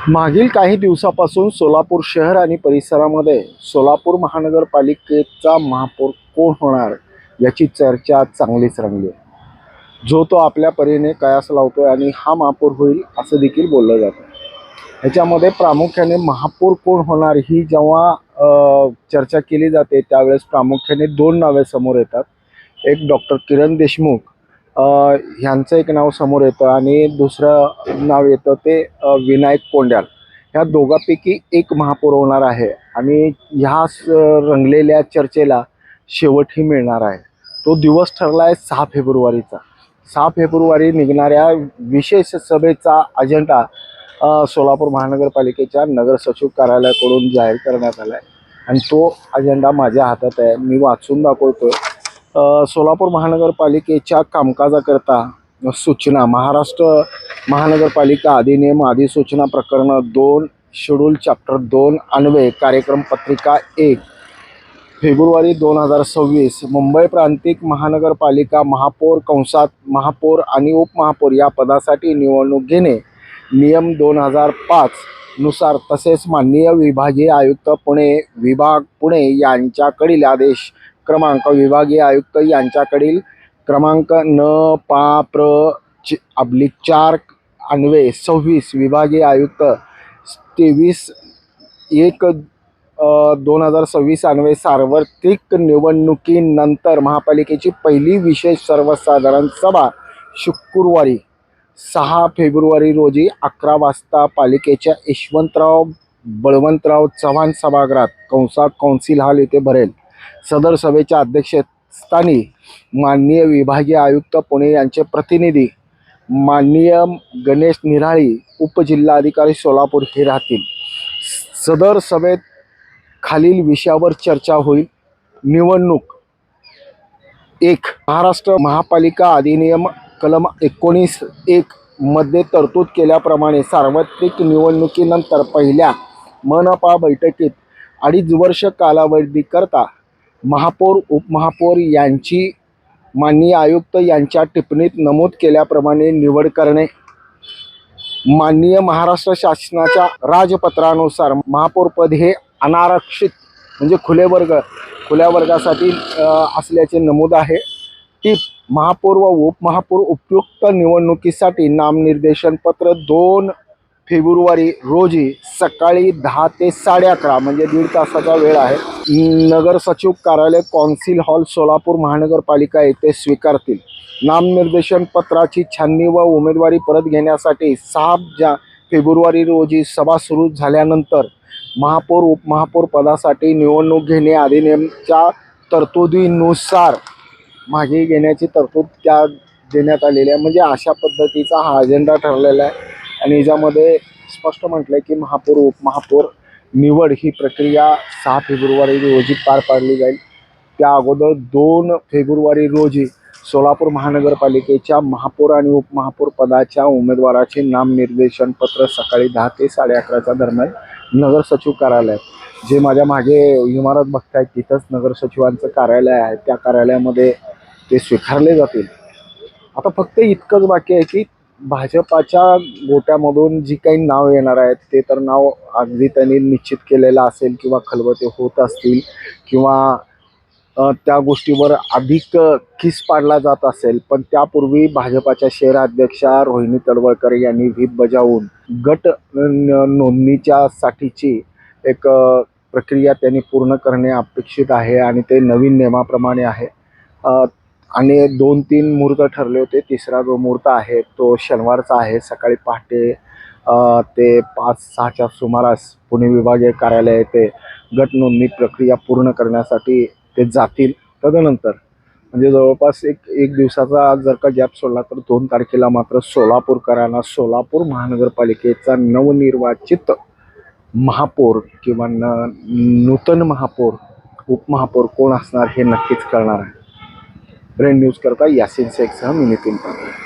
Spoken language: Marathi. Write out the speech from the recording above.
मागील काही दिवसापासून सोलापूर शहर आणि परिसरामध्ये सोलापूर महानगरपालिकेचा महापौर कोण होणार याची चर्चा चांगलीच रंगली आहे. जो तो आपल्या परीने कयास लावतोय आणि हा महापौर होईल असं देखील बोललं जातं. ह्याच्यामध्ये प्रामुख्याने महापौर कोण होणार ही जेव्हा चर्चा केली जाते त्यावेळेस प्रामुख्याने दोन नावे समोर येतात. एक डॉक्टर किरण देशमुख ह्यांचं एक नाव समोर येतं आणि दुसरं नाव येतं ते विनायक कोंड्याल. ह्या दोघांपैकी एक महापौर होणार आहे आणि ह्या रंगलेल्या चर्चेला शेवटही मिळणार आहे. तो दिवस ठरला आहे 6 फेब्रुवारीचा. 6 फेब्रुवारी निघणाऱ्या विशेष सभेचा अजेंडा सोलापूर महानगरपालिकेच्या नगरसचिव कार्यालयाकडून जाहीर करण्यात आला आहे आणि तो अजेंडा माझ्या हातात आहे. मी वाचून दाखवतोय. सोलापूर महानगरपालिकेच्या कामकाजाकरता सूचना महाराष्ट्र महानगरपालिका अधिनियम अधिसूचना प्रकरण 2 शेड्यूल चॅप्टर 2 अन्वये कार्यक्रम पत्रिका 1 फेब्रुवारी 2026 मुंबई प्रांतिक महानगरपालिका महापौर कंसात महापौर आणि उपमहापौर या पदासाठी निवडणूक घेणे नियम 2005 नुसार तसेच माननीय विभागीय आयुक्त पुणे विभाग पुणे यांच्याकडील आदेश क्रमांक विभागीय आयुक्त यांच्याकडील क्रमांक न/पा/4 अन्वये 26 विभागीय आयुक्त 23/1/2026 अन्वये सार्वत्रिक निवडणुकीनंतर महापालिकेची पहिली विशेष सर्वसाधारण सभा शुक्रवारी 6 फेब्रुवारी रोजी 11 वाजता पालिकेच्या यशवंतराव बळवंतराव चव्हाण सभागृहात कौन्सिल हॉल येथे भरेल. सदर सभेच्या अध्यक्षस्थानी माननीय विभागीय आयुक्त पुणे यांचे प्रतिनिधी माननीय गणेश निराळी उपजिल्हाधिकारी सोलापूर हे राहतील. सदर सभेत खालील विषयावर चर्चा होईल. निवडणूक 1. महाराष्ट्र महापालिका अधिनियम कलम 19(1) मध्ये तरतूद केल्याप्रमाणे सार्वत्रिक निवडणुकीनंतर पहिल्या मनपा बैठकीत 2.5 वर्ष कालावधीकरता महापौर उपमहापौर यांची माननीय आयुक्त यांच्या टिप्पणीत नमूद केल्याप्रमाणे निवड करणे. माननीय महाराष्ट्र शासनाच्या राजपत्रानुसार महापौरपद हे अनारक्षित म्हणजे खुल्या वर्गासाठी असल्याचे नमूद आहे. टिप: महापौर व उपमहापौर उपयुक्त निवडणुकीसाठी नामनिर्देशन पत्र 2 फेब्रुवारी रोजी सकाळी 10 ते 11:30 म्हणजे 1.5 तासाचा वेळ आहे. नगर सचिव कार्यालय कौन्सिल हॉल सोलापूर महानगरपालिका येथे स्वीकारतील. नामनिर्देशन पत्राची छाननी व उमेदवारी परत घेण्यासाठी 6 फेब्रुवारी रोजी सभा सुरू झाल्यानंतर महापौर उपमहापौर पदासाठी निवडणूक घेणे अधिनियमच्या तरतुदीनुसार मागे घेण्याची तरतूद त्या देण्यात आलेली आहे. म्हणजे अशा पद्धतीचा हा अजेंडा ठरलेला आहे आणि याच्यामध्ये स्पष्ट म्हटलं आहे की महापौर उपमहापौर निवड ही प्रक्रिया 6 फेब्रुवारी रोजी पार पाडली जाईल. त्या अगोदर 2 फेब्रुवारी रोजी सोलापूर महानगरपालिकेच्या महापौर आणि उपमहापौर पदाच्या उमेदवाराचे नामनिर्देशन पत्र सकाळी 10 ते 11:30च्या दरम्यान नगर सचिव कार्यालयात, जे माझ्या मागे इमारत बघतायत तिथंच नगर सचिवांचं कार्यालय आहे, त्या कार्यालयामध्ये ते स्वीकारले जातील. आता फक्त इतकंच बाकी आहे की भाजपाच्या गोट्यामधून जी काही नाव येणार आहेत ते तर नाव अगदी त्यांनी निश्चित केलेलं असेल किंवा खलबते होत असतील किंवा त्या गोष्टीवर अधिक खीस पाडला जात असेल. पण त्यापूर्वी भाजपाच्या शहराध्यक्षा रोहिणी तडवळकर यांनी व्हीप बजावून गट नोंदणीच्या साठीची एक प्रक्रिया त्यांनी पूर्ण करणे अपेक्षित आहे आणि ते नवीन नियमाप्रमाणे आहे. आणि 2-3 मुहूर्त ठरले होते. तिसरा जो मुहूर्त आहे तो शनिवारचा आहे. सकाळी पहाटे ते 5-6च्या सुमारास पुणे विभागीय कार्यालय येथे गट नोंदणी प्रक्रिया पूर्ण करण्यासाठी ते जातील. तदनंतर म्हणजे जवळपास एक दिवसाचा जर का गॅप सोडला तर 2 तारखेला मात्र सोलापूरकरांना सोलापूर महानगरपालिकेचा नवनिर्वाचित महापौर किंवा नूतन महापौर उपमहापौर कोण असणार हे नक्कीच कळणार आहे. ब्रेन न्यूज करता यासिन शेखसह मी नितीन पाटील.